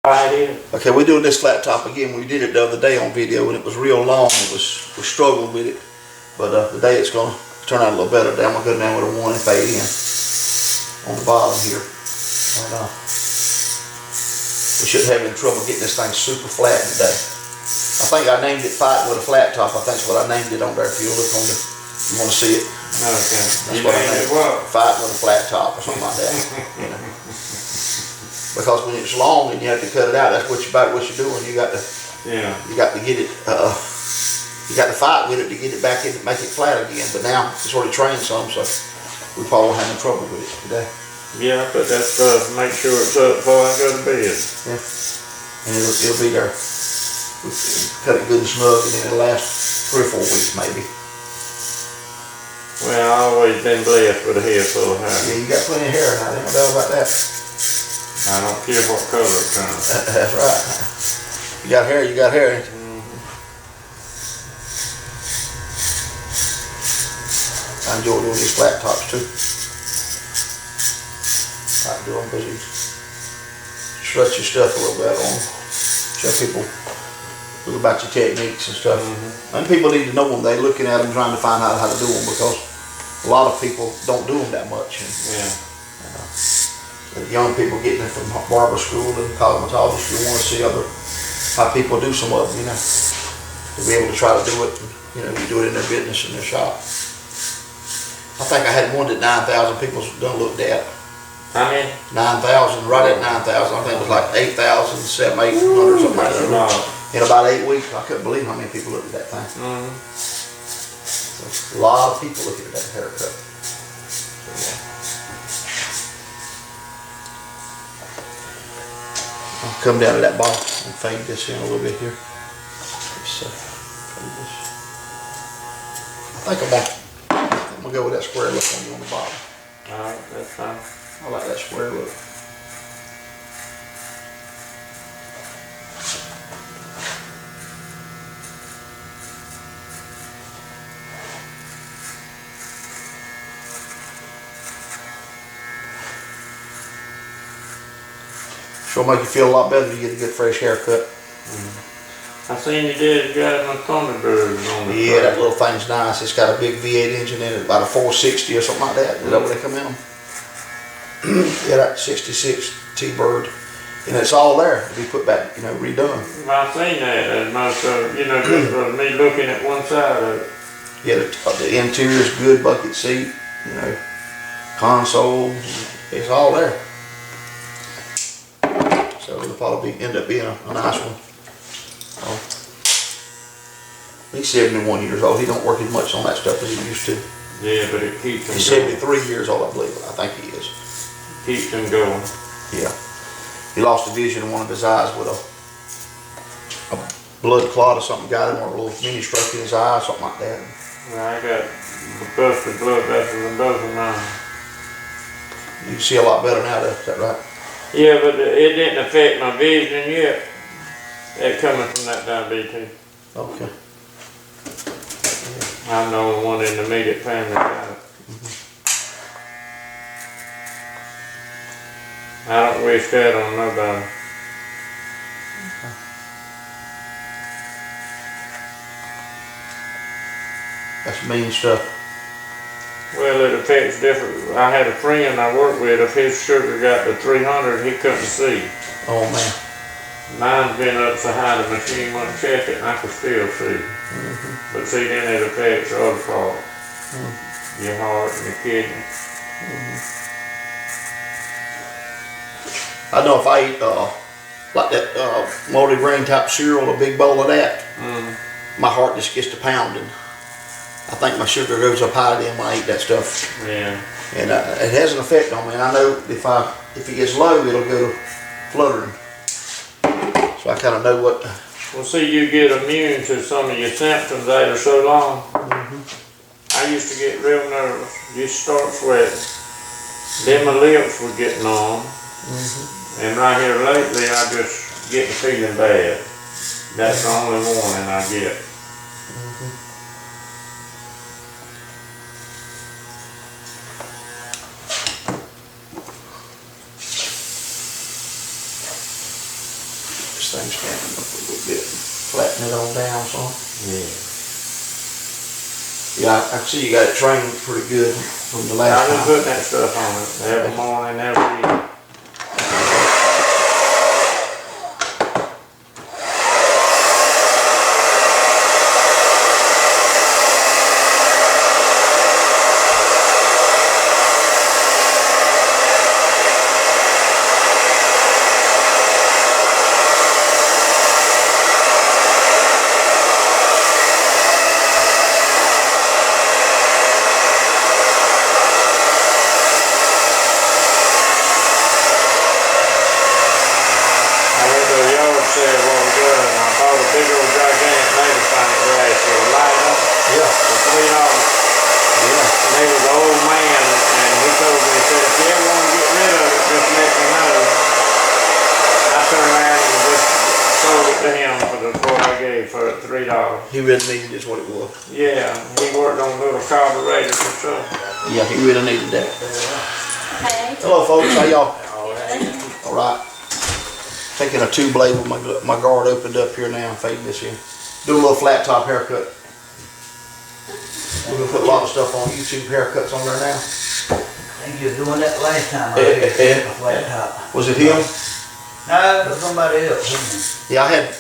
Okay, we're doing this flat top again. We did it the other day on video and it was real long. We struggled with it. But today it's going to turn out a little better. I'm going to go down with a 1 and fade in on the bottom here. And, we shouldn't have any trouble getting this thing super flat today. I think I named it Fighting with a Flat Top. I think that's what I named it on there. If you look on you want to see it. Okay. That's what I named it. Fighting with a Flat Top or something like that. You know. Because when it's long and you have to cut it out, that's about what you're doing. You got to get it. You got to fight with it to get it back in, make it flat again. But now it's already trained some, so we probably won't have any trouble with it today. Yeah, but that's stuff. Make sure it's up before I go to bed. Yeah, and it'll be there. We cut it good and snug, and then it'll last 3 or 4 weeks maybe. Well, I've always been blessed with a head full of hair. Yeah, you got plenty of hair now. Ain't no doubt about that. I don't care what color it comes. That's right. You got hair, you got hair. I enjoy doing these flat tops too. I do them because you stretch your stuff a little bit on. Show people about your techniques and stuff. And people need to know them. They're looking at them trying to find out how to do them because a lot of people don't do them that much. And, the young people getting it from barber school and cosmetology school want to see how people do some of them, you know, to be able to try to do it, you know, you do it in their business, in their shop. I think I had one that 9,000 people done looked at. How many? 9,000, right at 9,000. I think it was like 8,000, 700, 800, something like that. In about 8 weeks, I couldn't believe how many people looked at that thing. So, a lot of people looking at that haircut. So, yeah. I'll come down to that bottom and fade this in a little bit here. So, fade this. I think I'm gonna go with that square look on you on the bottom. Alright, that's fine. I like that square look. Sure make you feel a lot better if you get a good fresh haircut. I seen you did, you got a Thunderbird on the Yeah, that little thing's nice. It's got a big V8 engine in it, about a 460 or something like that. Is that what they come in them? Yeah, that 66 T-Bird. And it's all there to be put back, you know, redone. I seen that, and most of, you know, just for me looking at one side of it. Yeah, the interior's good, bucket seat, you know, console, it's all there. So it'll probably end up being a nice one. He's 71 years old. He don't work as much on that stuff as he used to. Yeah, but it keeps him He's going. 73 years old, I believe. I think he is. Keeps him going. Yeah. He lost a vision in one of his eyes with a blood clot or something got him, or a little mini stroke in his eye, something like that. Well, I got busted blood vessels in both of mine. You see a lot better now, though. Is that right? Yeah, but it didn't affect my vision yet. It coming from that diabetes. Okay. I'm the only one in the immediate family that got it. I don't wish that on nobody. That's mean stuff. Well, it affects different. I had a friend I worked with, if his sugar got to 300, he couldn't see. Oh, man. Mine's been up so high the machine wouldn't check it and I could still see. But see, then it affects other parts. Your heart and your kidney. I know if I eat like that multi-grain type cereal, a big bowl of that, my heart just gets to pounding. I think my sugar goes up high then when I eat that stuff. Yeah. And it has an effect on me. And I know if it gets low, it'll go fluttering. So I kind of know what. Well, see, you get immune to some of your symptoms after so long. I used to get real nervous. Just start sweating. Then my lips were getting numb. And right here lately, I just get feeling bad. That's the only warning I get. thing standing up a little bit, flatten it on down some. Yeah. Yeah, I see you got it trained pretty good from the last I've been time. putting that stuff on it every morning, every evening. He really needed is what it was. Yeah, he worked on little carburetors and stuff. Yeah, he really needed that. Hey. Hello folks, how y'all? All right. Taking a 2-blade with my guard opened up here now, fading this in. Do a little flat top haircut. We're gonna put a lot of stuff on YouTube haircuts on there now. I think you were doing that last time. Flat top. Was it him? No, it was somebody else. Yeah, I had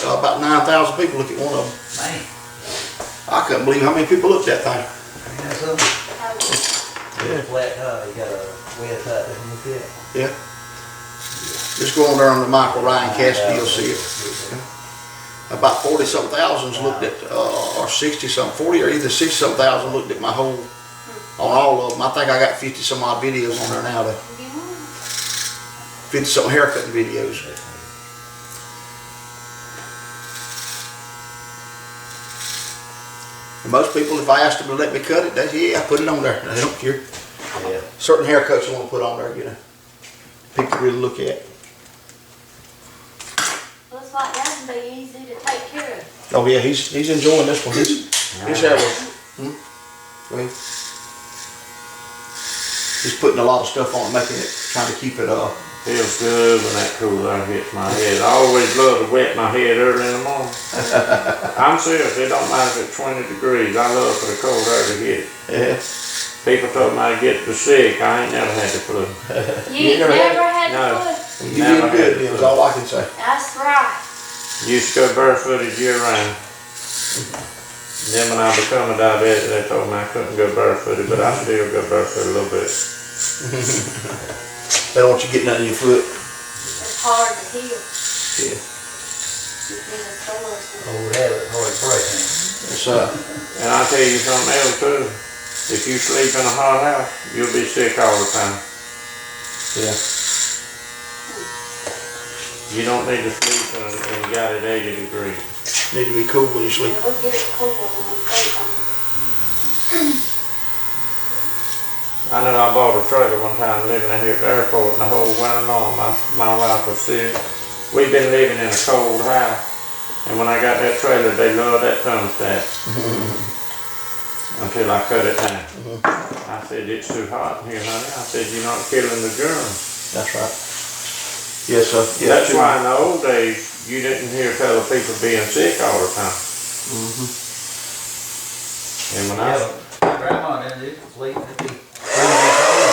about 9,000 people look at one of them. Man, I couldn't believe how many people looked at that thing. you know something? Yeah. Flat top, you got a website that you look at. Yeah. Just go on there on the Michael Ryan Cassidy, you'll see it. About 40-something thousands looked at, or 60-something, 40 or either 60-something thousand looked at my whole, on all of them. I think I got 50-some odd videos on there now, 50-something haircutting videos. And most people, if I ask them to let me cut it, they say, yeah, put it on there. They don't care. Yeah. Certain haircuts you want to put on there, you know. People really look at. Looks like that can be easy to take care of. Oh yeah, he's enjoying this one. He's having. Go ahead. He's putting a lot of stuff on it, making it, trying to keep it Feels good when that cool air hits my head. I always love to wet my head early in the morning. I'm serious, it don't matter if it's 20 degrees. I love for the cold air to hit. Yeah. People told me I'd get the sick. I ain't never had the flu. You never had No. the flu? You did good, is all I can say. That's right. Used to go barefooted year round. Then when I become a diabetic, they told me I couldn't go barefooted, but I still go barefooted a little bit. They don't want you getting under your foot. It's hard to heal. Yeah. You get a sore. Old habit, hard breaking. It's, And I'll tell you something else too. If you sleep in a hot house, you'll be sick all the time. yeah. You don't need to sleep when you got it 80 degrees. Need to be cool when you sleep. Yeah, we'll get it cooler when we sleep on it. I know I bought a trailer one time living out here at the airport, and the whole winter long my wife was sick. We've been living in a cold house, and when I got that trailer, they loved that thermostat. Until I cut it down. I said, it's too hot in here, honey. I said, you're not killing the germs. That's right. Yes, sir. Yeah, That's why in the old days, you didn't hear tell of people being sick all the time. And when My grandma didn't do sleep. It'd be freezing cold.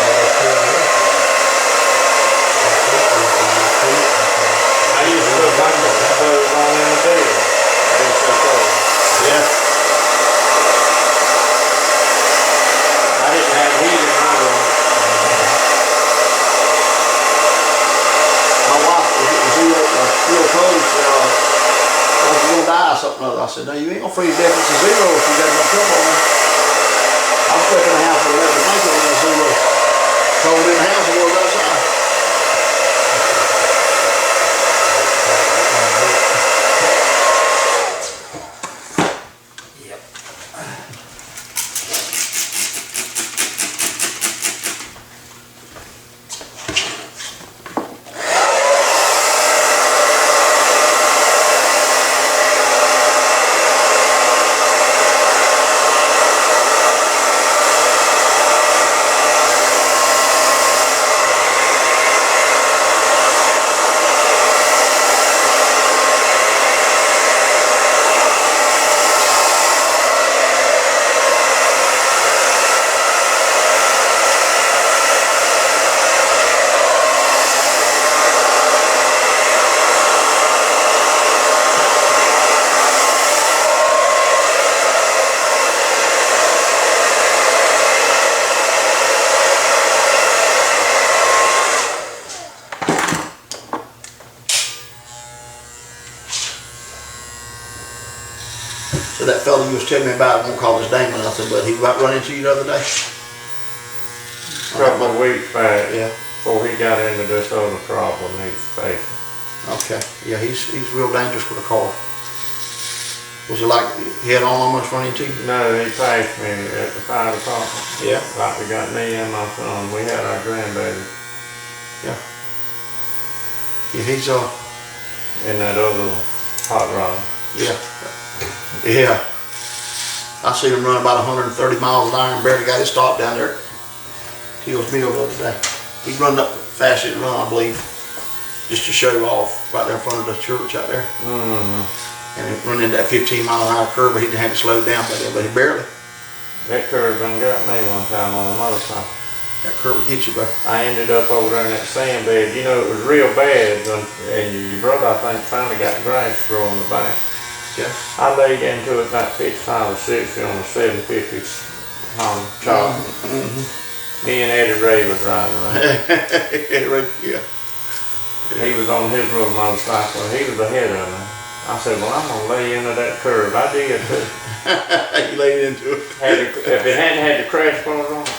I used to put my clothes on in the bed. It's so cold. Yeah. I didn't have heat in my room. My wife, if it was real cold, she said, well, if you're gonna die or something or other. I said, no, you ain't gonna freeze to death. It's a zero if you got enough trouble on there. I'm stuck in the house with 11 blankets when it's zero. Cold in the house and was outside. So that fellow you was telling me about, I won't call his name or nothing, but he about run into you the other day? Couple of weeks back, Yeah, before he got into this other problem he's facing. okay. Yeah, he's real dangerous with a car. Was it like head on almost run into you? No, he passed me at the fire department. Yeah. Like we got me and my son. We had our grandbaby Yeah, he's in that other hot rod. yeah. I seen him run about 130 miles an hour and barely got his stop down there. Hills Mill the other day. He run up the fastest run, I believe, just to show off right there in front of the church out there. And he run into that 15-mile-an-hour curve, but he didn't have to slow down by then, but he barely. That curve done got me one time on a motorcycle. That curve will get you, bro. I ended up over there in that sand bed. You know, it was real bad, and your brother, I think, finally got grass growing the bank. Yeah. I laid into it about 55 or 60 on a 750 Honda chop. Me and Eddie Ray was riding around. Yeah. He was on his little motorcycle, and he was ahead of me. I said, well, I'm gonna lay into that curve. I did too. You laid into it. If it hadn't had the crash bars on it,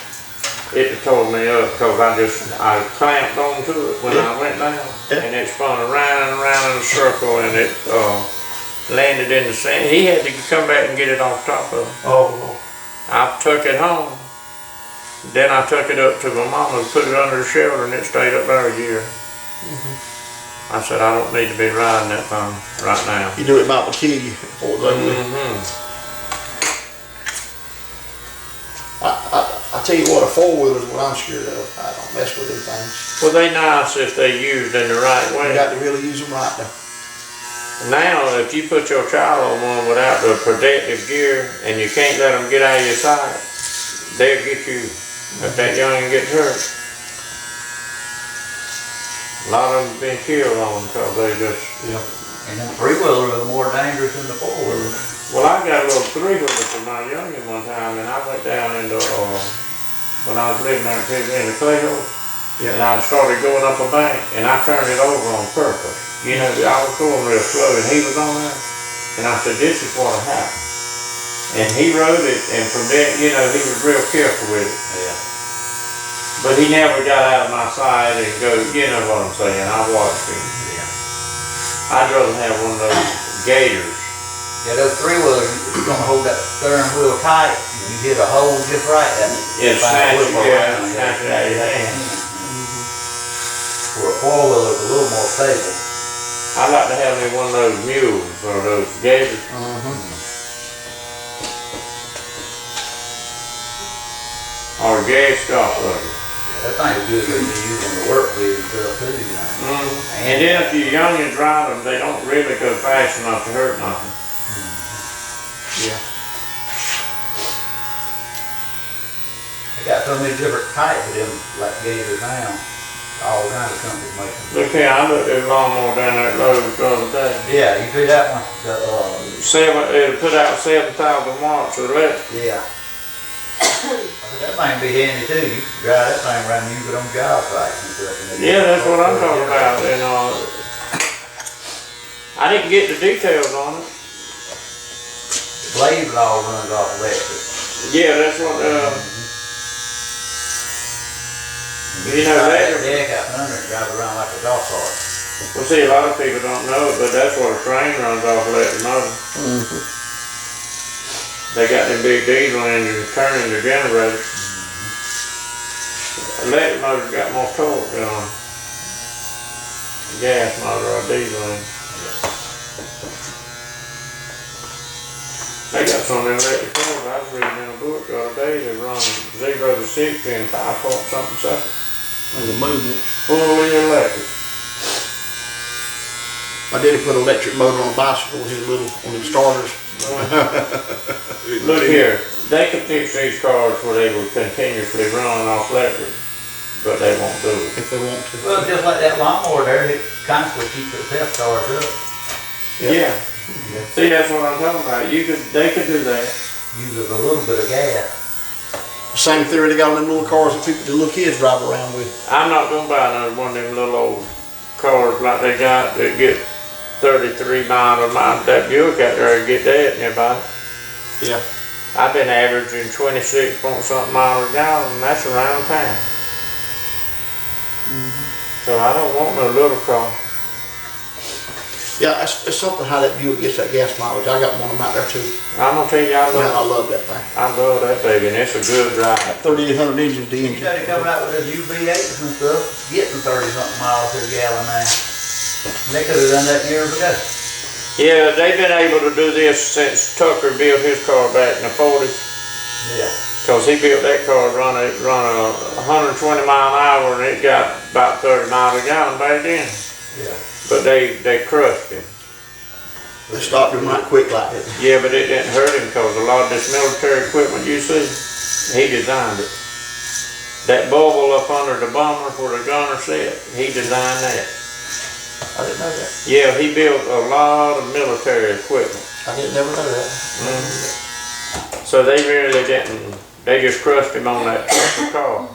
it'd tore me up because I clamped onto it when I went down, and it spun around and around in a circle, and it landed in the sand. He had to come back and get it off top of it. Oh. I took it home. Then I took it up to my mama and put it under the shelter, and it stayed up there a year. I said, I don't need to be riding that thing right now. You do it about to kill you. I tell you what, a four-wheeler is what I'm scared of. I don't mess with them things. Well, they nice if they used in the right way. You got to really use them right though. Now, if you put your child on one without the protective gear and you can't let them get out of your sight, they'll get you if that youngin gets hurt. A lot of them have been killed on because they just... Yeah. And them three-wheelers are more dangerous than the four-wheelers. Well, I got a little three-wheeler for my youngin one time, and I went down into, when I was living there in the clay hole, and I started going up a bank, and I turned it over on purpose. You know, I was going real slow, and he was on there, and I said, this is what happened. And he rode it, and from there, you know, he was real careful with it. Yeah. But he never got out of my sight and go, you know what I'm saying, I watched him. Yeah. I'd rather have one of those gators. Yeah, those three-wheelers, you're gonna hold that steering wheel tight, and you hit a hole just right, that Yeah, snatch it out of your hand. For a four-wheeler, it's a little more stable. I'd like to have me one of those mules or those gators. Or a gas stop loader. Yeah, that thing is good to be used on the work with and stuff too, you know. And then if you're young and drive them, they don't really go fast enough to hurt nothing. Yeah. They got so many different types of them, like gators now. All kinds of companies make them. Look here, I looked at a lawnmower down there at Lowe's the other day. Yeah, you see that one? It put out 7,000 watts of electric. Yeah. That thing be handy too. You can drive that thing around and use it on job sites and stuff. Yeah, that's what I'm talking about. And I didn't get the details on it. The blade all runs off electric. Yeah, that's what. You know that. Deck out under and drive around like a golf cart. Well, see, a lot of people don't know it, but that's what a train runs off electric motor. They got them big diesel engines turning the generators. Electric motor's got more torque than a gas motor or a diesel engine. They got some of them electric cars. I was reading in a book the other day, they run 0 to 60 in 5 point something seconds. There's a movement. Fully electric. My daddy put an electric motor on a bicycle with his little, on them starters. Look here, they can fix these cars where they will continuously run off electric, but they won't do it. If they want to. Well, just like that lawnmower there, it constantly keeps itself charged up. Yeah. See, that's what I'm talking about. They could do that. Uses a little bit of gas. Same theory they got on them little cars that the little kids drive around with. I'm not gonna buy another one of them little old cars like they got that get 33 miles a mile. That Buick out there, get that and everybody. Yeah. I've been averaging 26 point something miles a gallon, and that's around town. So I don't want no little car. Yeah, it's something how that Buick gets that gas mileage. I got one of them out there too. I'm gonna tell you, Man, I love that thing. I love that baby, and it's a good ride. 3,800 engine, the You engine. know, they coming out with those new V8s and stuff, getting 30-something miles to the gallon now. They could have done that years ago. Yeah, they've been able to do this since Tucker built his car back in the 40s. Yeah. Cause he built that car run a 120 mile an hour, and it got about 30 miles a gallon back then. Yeah. But they crushed him. They stopped him right quick like that. Yeah, but it didn't hurt him because a lot of this military equipment you see, he designed it. That bubble up under the bumper where the gunner sat, he designed that. I didn't know that. Yeah, he built a lot of military equipment. I didn't never know that. So they really didn't, they just crushed him on that car.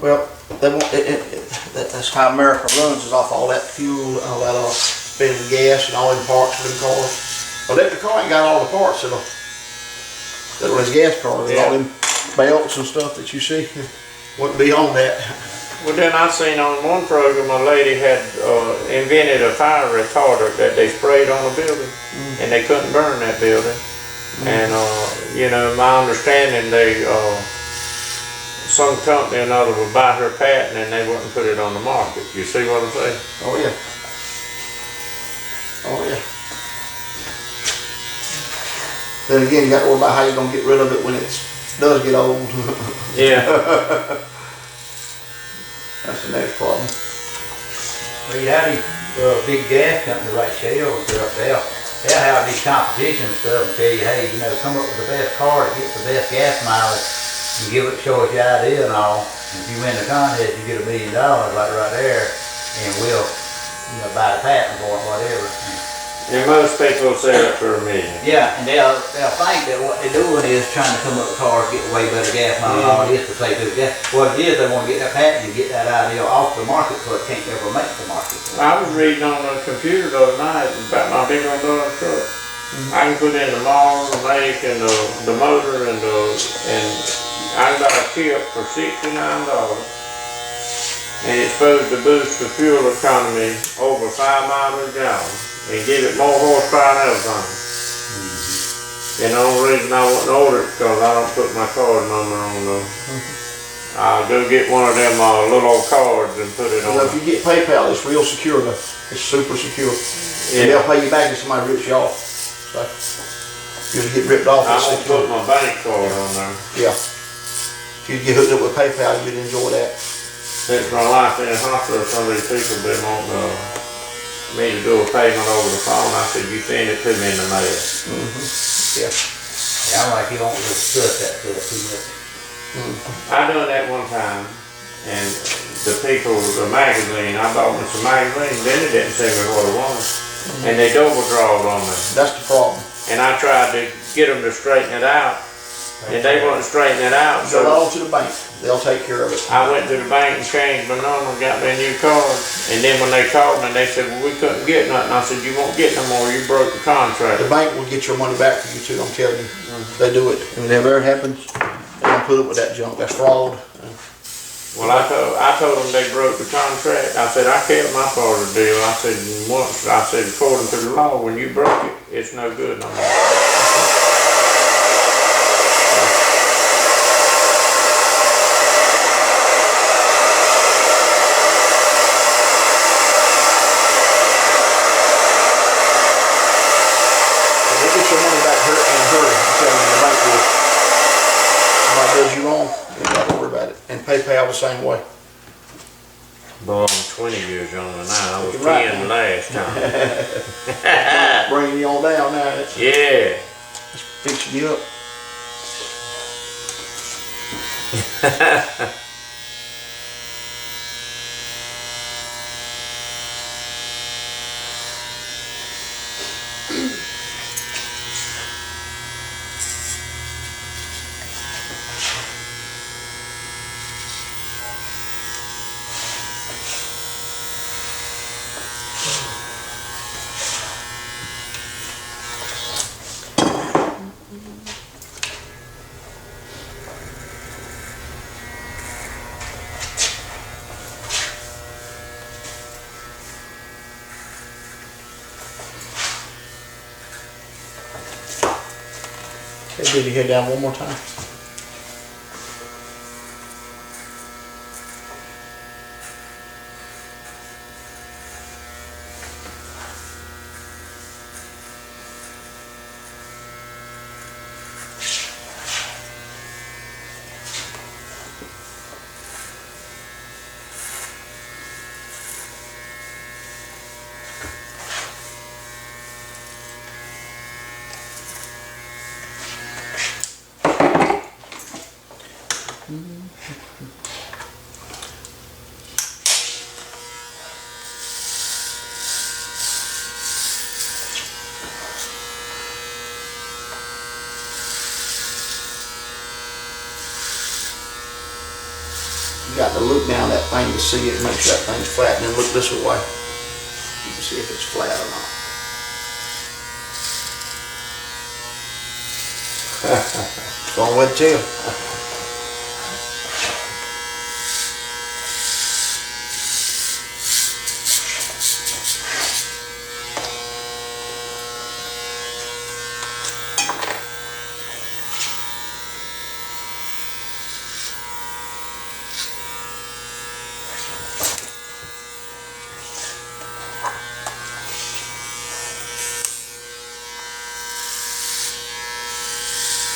Well, they want, that's how America runs, is off all that fuel, all that spending gas and all them parts for them cars. Electric car ain't got all the parts that'll his gas car, all them belts and stuff that you see. Wouldn't be on that. Well, then I seen on one program a lady had invented a fire retardant that they sprayed on a building, and they couldn't burn that building. And you know, my understanding, they some company or another would buy her patent and they wouldn't put it on the market. You see what I'm saying? Oh yeah. Oh yeah. Then again, you got to worry about how you're gonna get rid of it when it does get old. Yeah. That's the next problem. Well, you have these big gas companies like Shell and stuff, they'll have these competition stuff and tell you, hey, you know, come up with the best car that gets the best gas mileage and give it, show us your idea and all. And if you win the contest, you get $1 million, like right there, and we'll, you know, buy the patent for it, whatever. And most people sell it for $1 million. Yeah, and they'll think that what they're doing is trying to come up with cars, get way better gas mileage and all this to say to the gas. What it is, they want to get that patent and get that idea off the market so it can't ever make the market. I was reading on the computer the other night about my big old Dodge truck. I can put in the model, the make, and the motor, and I got a kit for $69. And it's supposed to boost the fuel economy over 5 miles a gallon and give it more horsepower and everything. And the only reason I wouldn't order it because I don't put my card number on the. I'll go get one of them little old cards and put it on. If you get PayPal, it's real secure though. It's super secure. And Yeah. they'll pay you back if somebody rips you off. So you just get ripped off. I'm It's gonna secure. put my bank card on there. Yeah. If you get hooked up with PayPal, you'd enjoy that. Since my life in the hospital, some of these people been wanting me to do a payment over the phone. I said, you send it to me in the mail. Yeah. Yeah, I'm like, you don't discuss that stuff too much. I done that one time, and the people, the magazine, I bought me some magazine, then it didn't tell me what it was. And they double drawed on me. That's the problem. And I tried to get them to straighten it out, and they wouldn't straighten it out. Go So on to the bank. They'll take care of it. I went to the bank and changed my number, got me a new card. And then when they called me, they said, well, we couldn't get nothing. I said, you won't get no more, you broke the contract. The bank will get your money back for you too, I'm telling you. They do it. And whenever it happens, they don't put up with that junk. That's fraud. Well, I told them they broke the contract. I said, I kept my part of the deal. I said, once, I said, according to the law, when you broke it, it's no good no more. They get your money back and hurry. I'm telling you, the bank will. Somebody does you wrong, you don't have to worry about it. And PayPal the same way. Boy, I'm 20 years younger now. I was Right. 10 last time. Bringing you on down now. It's Yeah. fixing you up. Okay, did you head down one more time? You got to look down that thing to see it, make sure that thing's flat, and then look this way. You can see if it's flat or not. It's going with the tail.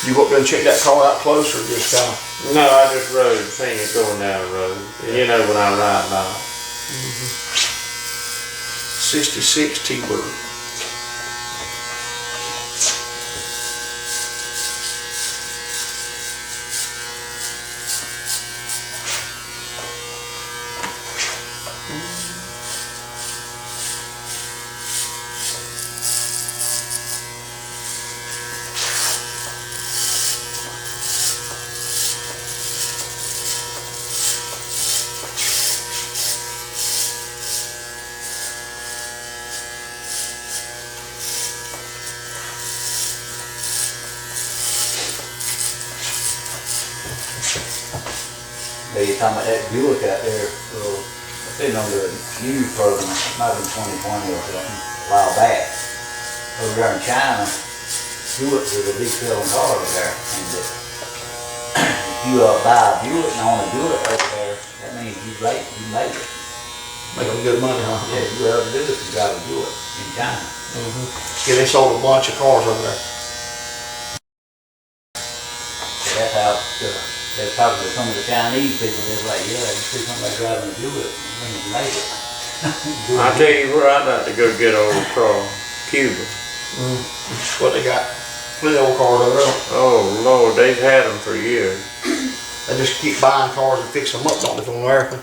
You go up there and check that car out closer, just kind of. No, I just rode, seen it going down the road. You know when I ride by. 66 T-Bird. They talking about that Buick out there, I've been on the news program, might have been 2020 or something, a while back. Over there in China, Buick was a big selling car over there. And if you buy a Buick and own a Buick over there, that means you made it. Making good money, huh? Yeah, you ever do it, you drive a Buick in China. Yeah, they sold a bunch of cars over there. So that's how they're talking to some of the Chinese people, they're like, yeah, you see somebody driving a Buick, it means you made it. I tell you where I'd like to go get an old car, Cuba. What they got? Plenty of old cars over there. Oh Lord, they've had them for years. They just keep buying cars and fix them up, don't they, from America?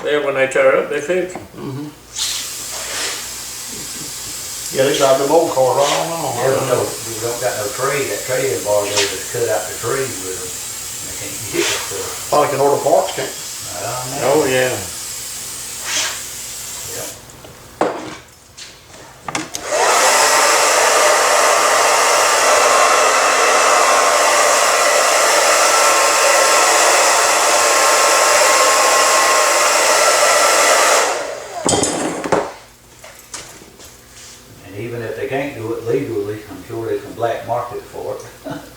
Then when they tear up, they fix them. Yeah, they drive them old cars right on. Yeah, but no, we don't got no trade, that trading bar there just cut out the trees with them. They can't get it, so. Probably can order parts, can't Oh yeah. And even if they can't do it legally, I'm sure they can black market for it.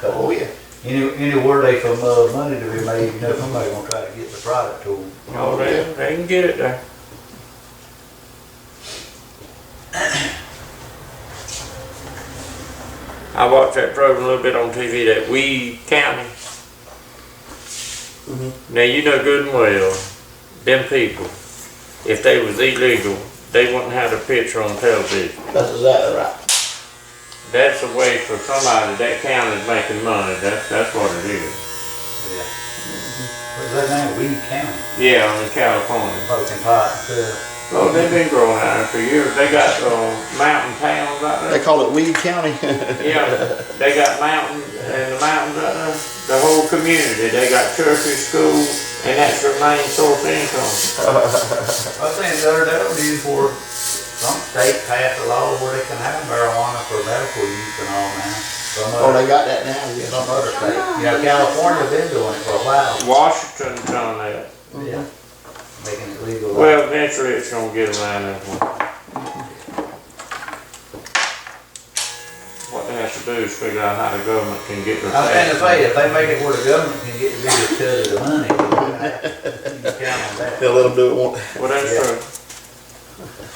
Oh yeah. Anywhere they from money to be made, you know, somebody gonna try to get the product to them. Oh, they can get it there. I watched that program a little bit on TV, that Weed County. Now you know good and well, them people, if they was illegal, they wouldn't have the picture on television. That's exactly right. That's a way for somebody, that county's making money, that's what it is. Yeah. What's that name? Weed County. Yeah, in California. Smoking pot. Oh, they've been growing out there for years. They got mountain towns out there. They call it Weed County. Yeah, they got mountains, and the mountains out there, the whole community, they got churches, schools, and that's their main source of income. I think the other day it was for some state passed a law where they can have marijuana for medical use and all now. Oh, they got that now, yeah. Some other state. You know, California been doing it for a while. Washington's done that. Yeah. Making it legal. Well, eventually it's gonna get around that one. What they have to to do is figure out how the government can get their I was trying to tax. say, if they make it where the government can get the biggest cut of the money, you can count on that. They'll let them do it, won't they? Well, that's Yeah. true.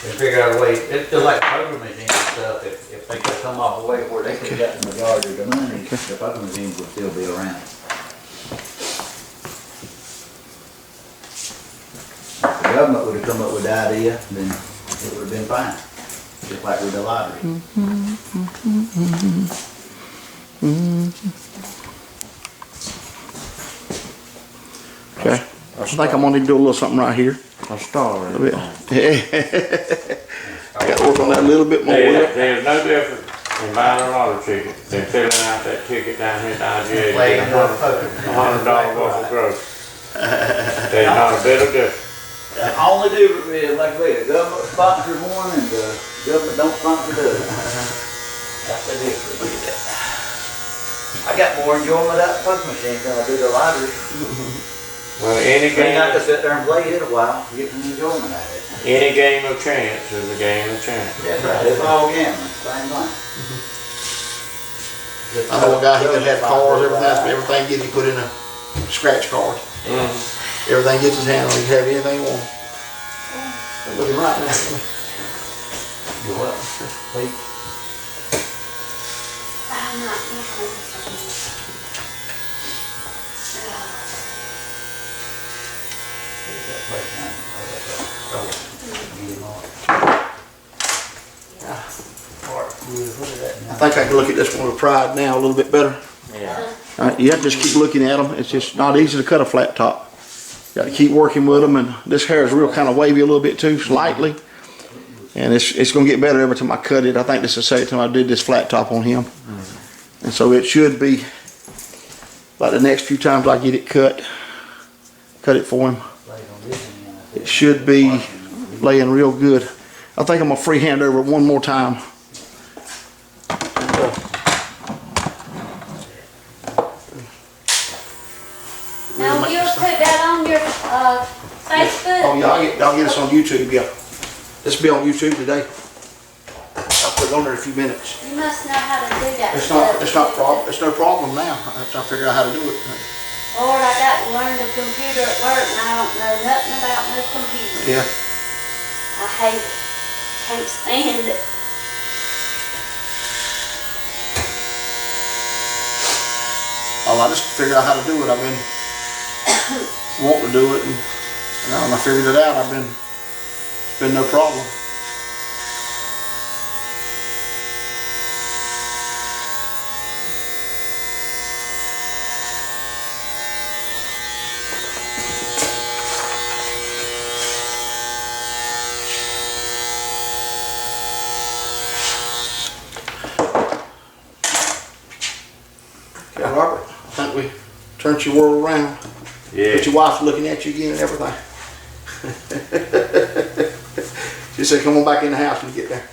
They figure out a way, it's just like poker machines and stuff, if they could come off a way where they could have gotten the majority of the money, the poker machines would still be around. If the government would have come up with the idea, then it would have been fine, just like with the lottery. Okay. I think I'm gonna need to do a little something right here. A star. A little bit. Got to work on that a little bit more. There's no difference in buying a lottery ticket than filling out that ticket down here at IGA and Playing getting with poker. $100 worth of groceries. There's not a bit of difference. The only difference is, like I say, the government sponsors one and the government don't sponsor the other. That's the difference. I got more enjoyment out of the poker machine than I do the lottery. Well, any You have to game, sit there and play it a while, get some enjoyment out of it. any game of chance is a game of chance. That's right, it's all gambling, same thing. I know a guy, he could have cars, everything gets, he put in a scratch card. Everything gets his hand on, he can have anything he wants. I'm looking right now. You what? Wait. I'm not missing I think I can look at this one with pride now a little bit better. Yeah. You have to just keep looking at them. It's just not easy to cut a flat top. Got to keep working with them, and this hair is real kind of wavy a little bit too, slightly. And it's going to get better every time I cut it. I think this is the second time I did this flat top on him. And so it should be, like the next few times I get it cut it for him, it should be laying real good. I think I'm going to freehand over it one more time. Now, you'll put that on your, Facebook? Oh yeah, I'll get this on YouTube, yeah. This will be on YouTube today. I'll put it on there in a few minutes. You must know how to do that. It's no problem now. I'm trying to figure out how to do it. Lord, I got to learn the computer at work and I don't know nothing about no computer. Yeah. I hate it. Can't stand it. Oh, I just figured out how to do it. I've been wanting to do it, and now when I figured it out, it's been no problem. Okay, Robert, I think we turned your world around. Yeah. But your wife's looking at you again and everything. She said, come on back in the house when you get there.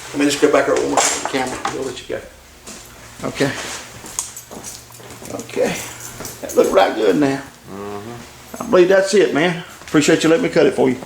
Let me just go back up one more time with the camera. We'll let you go. Okay. Okay. That looked right good now. I believe that's it, man. Appreciate you letting me cut it for you.